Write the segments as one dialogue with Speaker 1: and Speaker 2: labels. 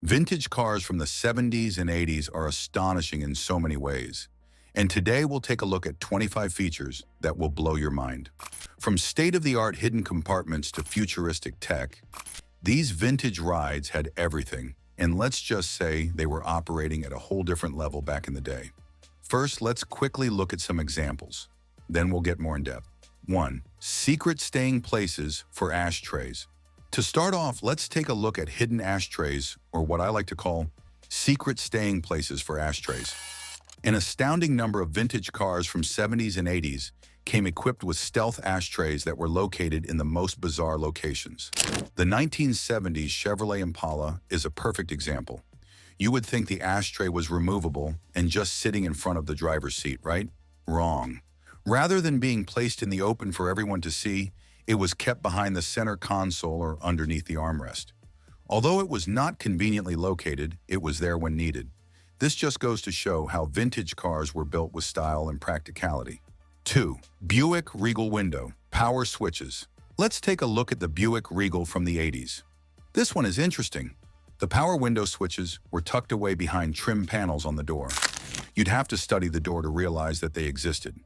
Speaker 1: Vintage cars from the 70s and 80s are astonishing in so many ways. And today we'll take a look at 25 features that will blow your mind. From state-of-the-art hidden compartments to futuristic tech, these vintage rides had everything. And let's just say they were operating at a whole different level back in the day. First, let's quickly look at some examples. Then we'll get more in depth. 1. Secret staying places for ashtrays. To start off, let's take a look at hidden ashtrays, or what I like to call secret staying places for ashtrays. An astounding number of vintage cars from 70s and 80s came equipped with stealth ashtrays that were located in the most bizarre locations. The 1970s Chevrolet Impala is a perfect example. You would think the ashtray was removable and just sitting in front of the driver's seat, right? Wrong. Rather than being placed in the open for everyone to see, it was kept behind the center console or underneath the armrest. Although it was not conveniently located, it was there when needed. This just goes to show how vintage cars were built with style and practicality. 2. Buick Regal window, power switches. Let's take a look at the Buick Regal from the 80s. This one is interesting. The power window switches were tucked away behind trim panels on the door. You'd have to study the door to realize that they existed.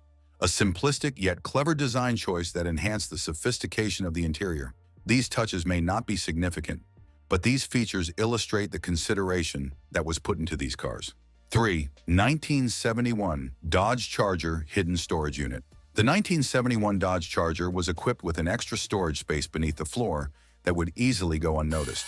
Speaker 1: A simplistic yet clever design choice that enhanced the sophistication of the interior. These touches may not be significant, but these features illustrate the consideration that was put into these cars. 3. 1971 Dodge Charger hidden storage unit. The 1971 Dodge Charger was equipped with an extra storage space beneath the floor that would easily go unnoticed.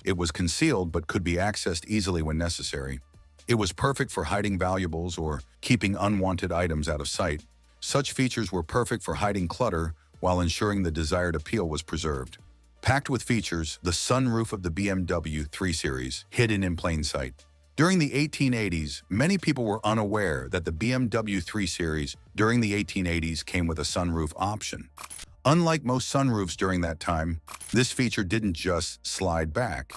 Speaker 1: It was concealed but could be accessed easily when necessary. It was perfect for hiding valuables or keeping unwanted items out of sight. Such features were perfect for hiding clutter while ensuring the desired appeal was preserved. Packed with features, the sunroof of the BMW 3 Series, hidden in plain sight. During the 1880s, many people were unaware that the BMW 3 Series during the 1880s came with a sunroof option. Unlike most sunroofs during that time, this feature didn't just slide back.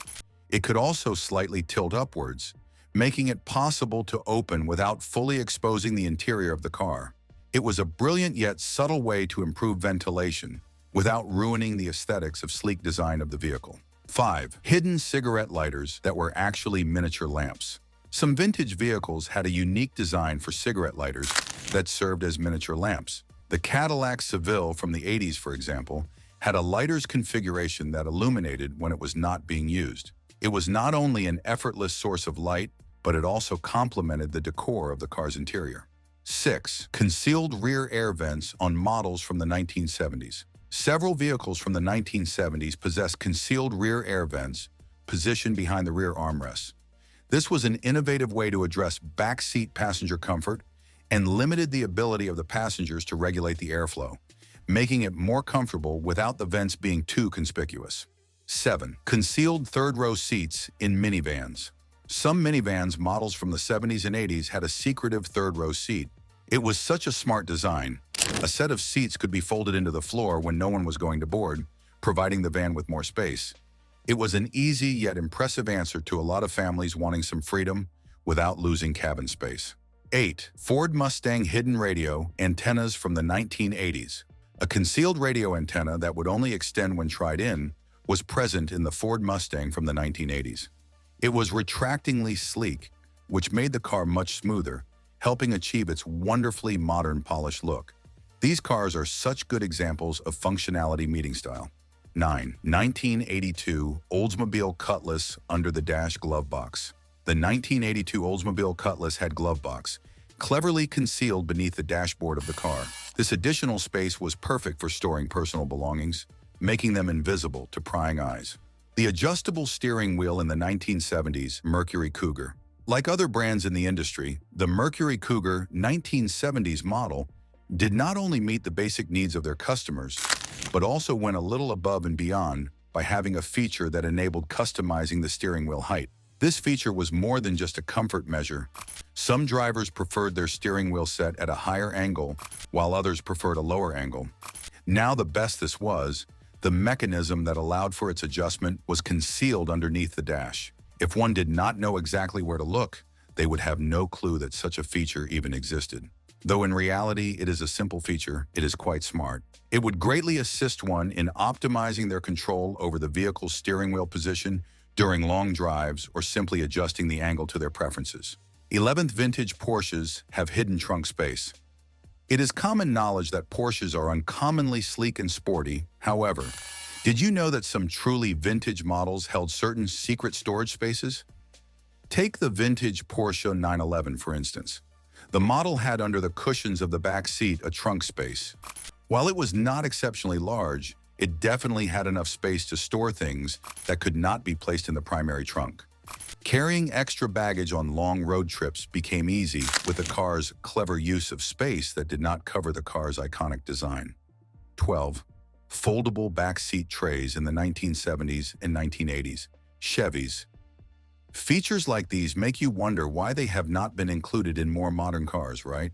Speaker 1: It could also slightly tilt upwards, making it possible to open without fully exposing the interior of the car. It was a brilliant yet subtle way to improve ventilation without ruining the aesthetics of sleek design of the vehicle. 5. Hidden cigarette lighters that were actually miniature lamps. Some vintage vehicles had a unique design for cigarette lighters that served as miniature lamps. The Cadillac Seville from the 80s, for example, had a lighter's configuration that illuminated when it was not being used. It was not only an effortless source of light, but it also complemented the decor of the car's interior. 6. Concealed rear air vents on models from the 1970s. Several vehicles from the 1970s possessed concealed rear air vents positioned behind the rear armrests. This was an innovative way to address backseat passenger comfort and limited the ability of the passengers to regulate the airflow, making it more comfortable without the vents being too conspicuous. 7. Concealed third-row seats in minivans. Some minivans models from the 70s and 80s had a secretive third-row seat. It was such a smart design. A set of seats could be folded into the floor when no one was going to board, providing the van with more space. It was an easy yet impressive answer to a lot of families wanting some freedom without losing cabin space. 8. Ford Mustang hidden radio antennas from the 1980s. A concealed radio antenna that would only extend when tried in was present in the Ford Mustang from the 1980s. It was retractingly sleek, which made the car much smoother, helping achieve its wonderfully modern polished look. These cars are such good examples of functionality meeting style. 9. 1982 Oldsmobile Cutlass under the dash glove box. The 1982 Oldsmobile Cutlass had glove box, cleverly concealed beneath the dashboard of the car. This additional space was perfect for storing personal belongings, making them invisible to prying eyes. The adjustable steering wheel in the 1970s Mercury Cougar. Like other brands in the industry, the Mercury Cougar 1970s model did not only meet the basic needs of their customers, but also went a little above and beyond by having a feature that enabled customizing the steering wheel height. This feature was more than just a comfort measure. Some drivers preferred their steering wheel set at a higher angle, while others preferred a lower angle. Now the best this was, the mechanism that allowed for its adjustment was concealed underneath the dash. If one did not know exactly where to look, they would have no clue that such a feature even existed. Though in reality it is a simple feature, it is quite smart. It would greatly assist one in optimizing their control over the vehicle's steering wheel position during long drives or simply adjusting the angle to their preferences. 11th, vintage Porsches have hidden trunk space. It is common knowledge that Porsches are uncommonly sleek and sporty. However, did you know that some truly vintage models held certain secret storage spaces? Take the vintage Porsche 911, for instance. The model had under the cushions of the back seat a trunk space. While it was not exceptionally large, it definitely had enough space to store things that could not be placed in the primary trunk. Carrying extra baggage on long road trips became easy with the car's clever use of space that did not cover the car's iconic design. 12. Foldable back seat trays in the 1970s and 1980s. Chevys. Features like these make you wonder why they have not been included in more modern cars, right?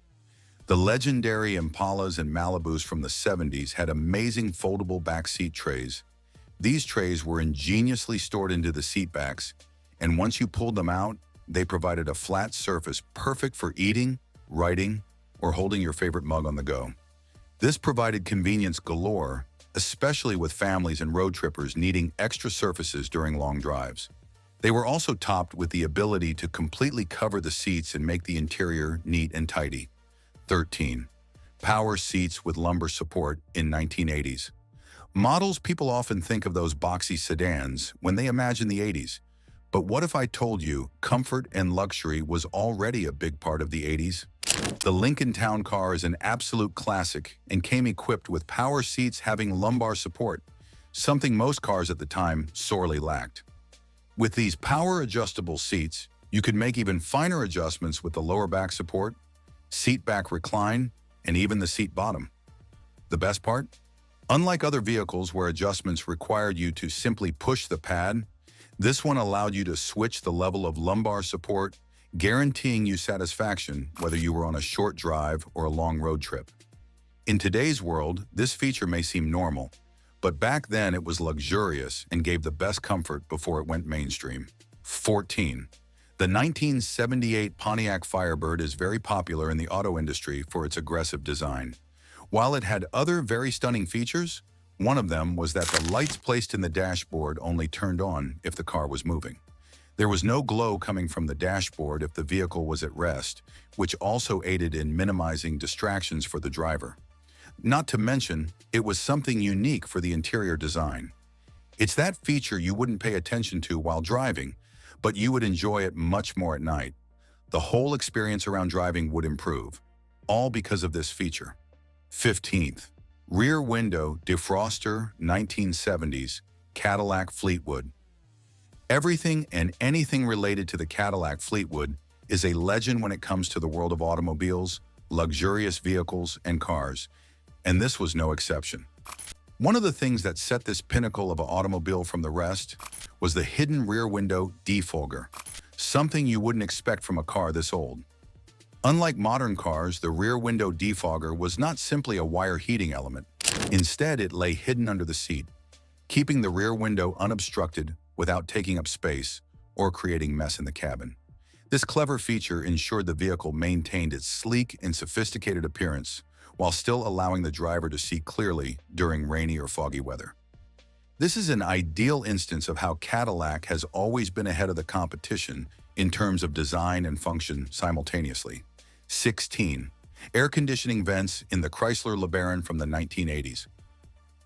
Speaker 1: The legendary Impalas and Malibus from the 70s had amazing foldable back seat trays. These trays were ingeniously stored into the seat backs, and once you pulled them out, they provided a flat surface perfect for eating, writing, or holding your favorite mug on the go. This provided convenience galore, especially with families and road trippers needing extra surfaces during long drives. They were also topped with the ability to completely cover the seats and make the interior neat and tidy. 13. Power seats with lumbar support in 1980s. Models people often think of those boxy sedans when they imagine the 80s. But what if I told you comfort and luxury was already a big part of the 80s? The Lincoln Town Car is an absolute classic and came equipped with power seats having lumbar support, something most cars at the time sorely lacked. With these power-adjustable seats, you could make even finer adjustments with the lower back support, seat back recline, and even the seat bottom. The best part? Unlike other vehicles where adjustments required you to simply push the pad, this one allowed you to switch the level of lumbar support, guaranteeing you satisfaction whether you were on a short drive or a long road trip. In today's world, this feature may seem normal, but back then it was luxurious and gave the best comfort before it went mainstream. 14. The 1978 Pontiac Firebird is very popular in the auto industry for its aggressive design. While it had other very stunning features, one of them was that the lights placed in the dashboard only turned on if the car was moving. There was no glow coming from the dashboard if the vehicle was at rest, which also aided in minimizing distractions for the driver. Not to mention, it was something unique for the interior design. It's that feature you wouldn't pay attention to while driving, but you would enjoy it much more at night. The whole experience around driving would improve, all because of this feature. 15th. Rear window defroster 1970s Cadillac Fleetwood. Everything and anything related to the Cadillac Fleetwood is a legend when it comes to the world of automobiles, luxurious vehicles, and cars, and this was no exception. One of the things that set this pinnacle of an automobile from the rest was the hidden rear window defogger, something you wouldn't expect from a car this old. Unlike modern cars, the rear window defogger was not simply a wire heating element. Instead, it lay hidden under the seat, keeping the rear window unobstructed without taking up space or creating mess in the cabin. This clever feature ensured the vehicle maintained its sleek and sophisticated appearance while still allowing the driver to see clearly during rainy or foggy weather. This is an ideal instance of how Cadillac has always been ahead of the competition in terms of design and function simultaneously. 16. Air conditioning vents in the Chrysler LeBaron from the 1980s.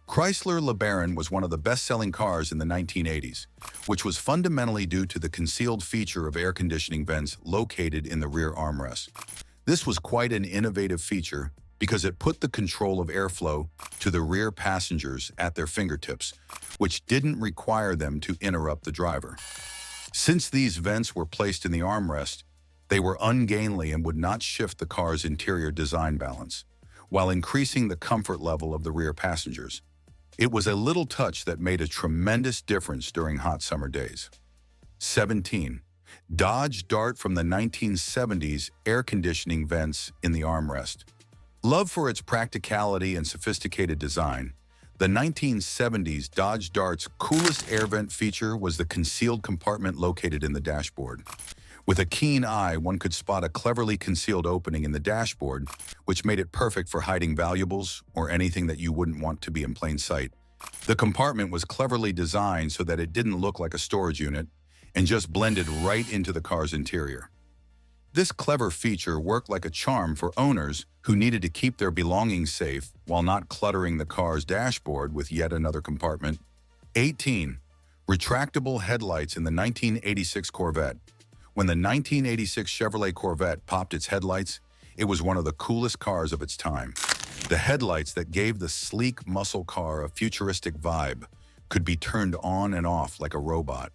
Speaker 1: Chrysler LeBaron was one of the best-selling cars in the 1980s, which was fundamentally due to the concealed feature of air conditioning vents located in the rear armrest. This was quite an innovative feature because it put the control of airflow to the rear passengers at their fingertips, which didn't require them to interrupt the driver. Since these vents were placed in the armrest, they were ungainly and would not shift the car's interior design balance, while increasing the comfort level of the rear passengers. It was a little touch that made a tremendous difference during hot summer days. 17. Dodge Dart from the 1970s air conditioning vents in the armrest. Loved for its practicality and sophisticated design, the 1970s Dodge Dart's coolest air vent feature was the concealed compartment located in the dashboard. With a keen eye, one could spot a cleverly concealed opening in the dashboard, which made it perfect for hiding valuables or anything that you wouldn't want to be in plain sight. The compartment was cleverly designed so that it didn't look like a storage unit and just blended right into the car's interior. This clever feature worked like a charm for owners who needed to keep their belongings safe while not cluttering the car's dashboard with yet another compartment. 18. Retractable headlights in the 1986 Corvette. When the 1986 Chevrolet Corvette popped its headlights, it was one of the coolest cars of its time. The headlights that gave the sleek muscle car a futuristic vibe could be turned on and off like a robot.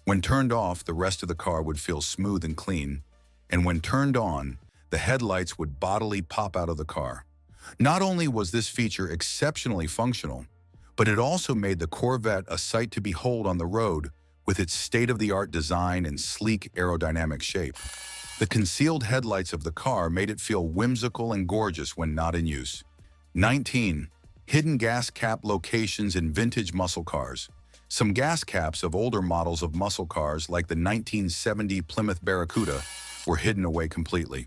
Speaker 1: When turned off, the rest of the car would feel smooth and clean, and when turned on, the headlights would bodily pop out of the car. Not only was this feature exceptionally functional, but it also made the Corvette a sight to behold on the road with its state-of-the-art design and sleek aerodynamic shape. The concealed headlights of the car made it feel whimsical and gorgeous when not in use. 19. Hidden gas cap locations in vintage muscle cars. Some gas caps of older models of muscle cars, like the 1970 Plymouth Barracuda, were hidden away completely.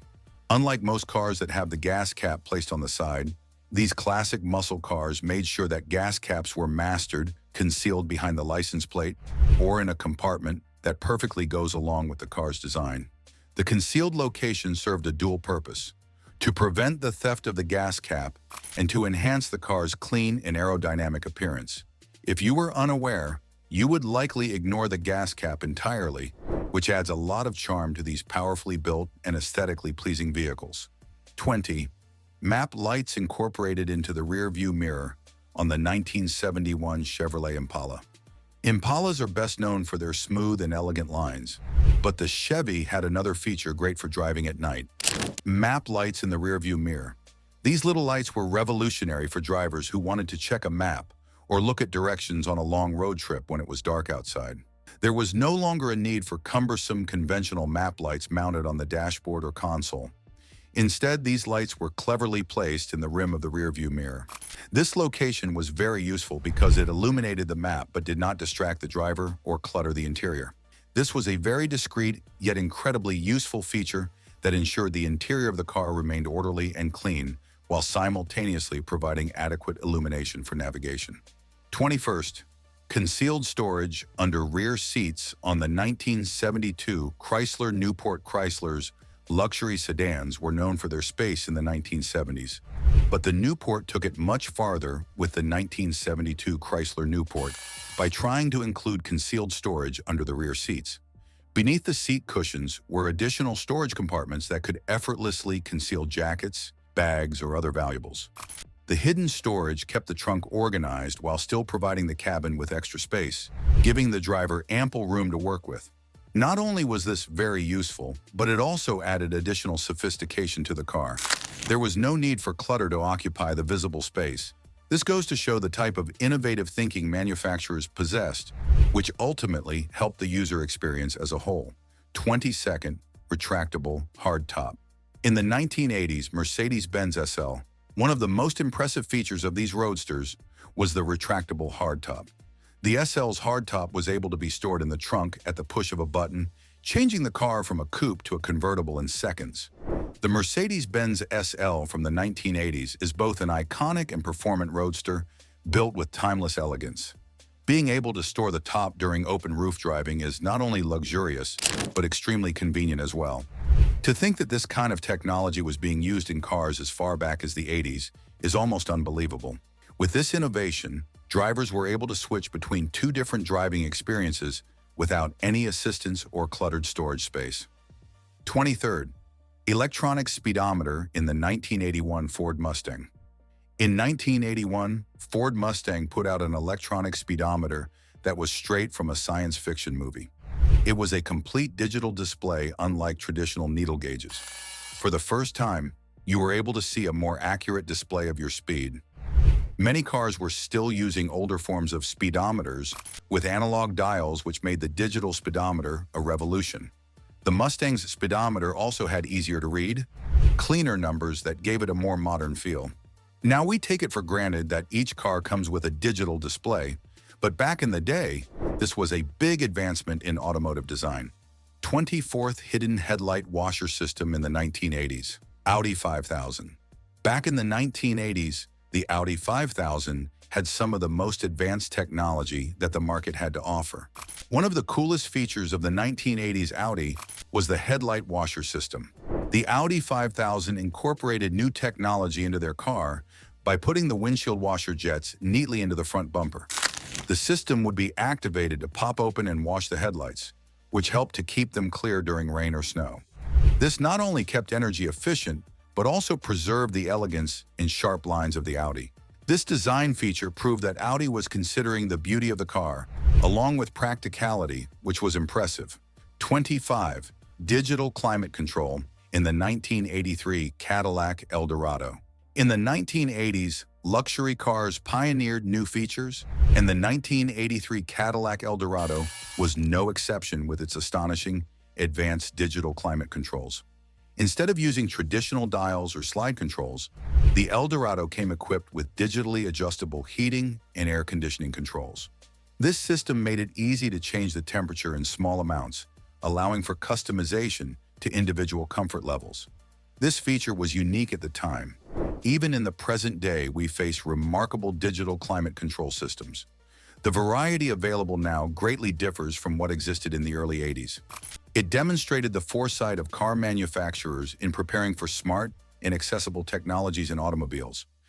Speaker 1: Unlike most cars that have the gas cap placed on the side, these classic muscle cars made sure that gas caps were mastered, concealed behind the license plate, or in a compartment that perfectly goes along with the car's design. The concealed location served a dual purpose: to prevent the theft of the gas cap and to enhance the car's clean and aerodynamic appearance. If you were unaware, you would likely ignore the gas cap entirely, which adds a lot of charm to these powerfully built and aesthetically pleasing vehicles. 20. Map lights incorporated into the rear view mirror on the 1971 Chevrolet Impala. Impalas are best known for their smooth and elegant lines, but the Chevy had another feature great for driving at night: map lights in the rearview mirror. These little lights were revolutionary for drivers who wanted to check a map or look at directions on a long road trip when it was dark outside. There was no longer a need for cumbersome conventional map lights mounted on the dashboard or console. Instead, these lights were cleverly placed in the rim of the rearview mirror. This location was very useful because it illuminated the map but did not distract the driver or clutter the interior. This was a very discreet yet incredibly useful feature that ensured the interior of the car remained orderly and clean while simultaneously providing adequate illumination for navigation. 21st. Concealed storage under rear seats on the 1972 Chrysler Newport. Chrysler's luxury sedans were known for their space in the 1970s, but the Newport took it much farther with the 1972 Chrysler Newport by trying to include concealed storage under the rear seats. Beneath the seat cushions were additional storage compartments that could effortlessly conceal jackets, bags, or other valuables. The hidden storage kept the trunk organized while still providing the cabin with extra space, giving the driver ample room to work with. Not only was this very useful, but it also added additional sophistication to the car. There was no need for clutter to occupy the visible space. This goes to show the type of innovative thinking manufacturers possessed, which ultimately helped the user experience as a whole. 22nd, retractable hardtop. In the 1980s Mercedes-Benz SL, one of the most impressive features of these roadsters was the retractable hardtop. The SL's hardtop was able to be stored in the trunk at the push of a button, changing the car from a coupe to a convertible in seconds. The Mercedes-Benz SL from the 1980s is both an iconic and performant roadster built with timeless elegance. Being able to store the top during open roof driving is not only luxurious, but extremely convenient as well. To think that this kind of technology was being used in cars as far back as the 80s is almost unbelievable. With this innovation, drivers were able to switch between two different driving experiences without any assistance or cluttered storage space. 23rd, electronic speedometer in the 1981 Ford Mustang. In 1981, Ford Mustang put out an electronic speedometer that was straight from a science fiction movie. It was a complete digital display unlike traditional needle gauges. For the first time, you were able to see a more accurate display of your speed. Many cars were still using older forms of speedometers with analog dials, which made the digital speedometer a revolution. The Mustang's speedometer also had easier to read, cleaner numbers that gave it a more modern feel. Now we take it for granted that each car comes with a digital display, but back in the day, this was a big advancement in automotive design. 24th hidden headlight washer system in the 1980s. Audi 5000. Back in the 1980s, the Audi 5000 had some of the most advanced technology that the market had to offer. One of the coolest features of the 1980s Audi was the headlight washer system. The Audi 5000 incorporated new technology into their car by putting the windshield washer jets neatly into the front bumper. The system would be activated to pop open and wash the headlights, which helped to keep them clear during rain or snow. This not only kept energy efficient, but also preserved the elegance and sharp lines of the Audi. This design feature proved that Audi was considering the beauty of the car, along with practicality, which was impressive. 25. Digital climate control in the 1983 Cadillac Eldorado. In the 1980s, luxury cars pioneered new features, and the 1983 Cadillac Eldorado was no exception with its astonishing, advanced digital climate controls. Instead of using traditional dials or slide controls, the Eldorado came equipped with digitally adjustable heating and air conditioning controls. This system made it easy to change the temperature in small amounts, allowing for customization to individual comfort levels. This feature was unique at the time. Even in the present day, we face remarkable digital climate control systems. The variety available now greatly differs from what existed in the early 80s. It demonstrated the foresight of car manufacturers in preparing for smart and accessible technologies in automobiles.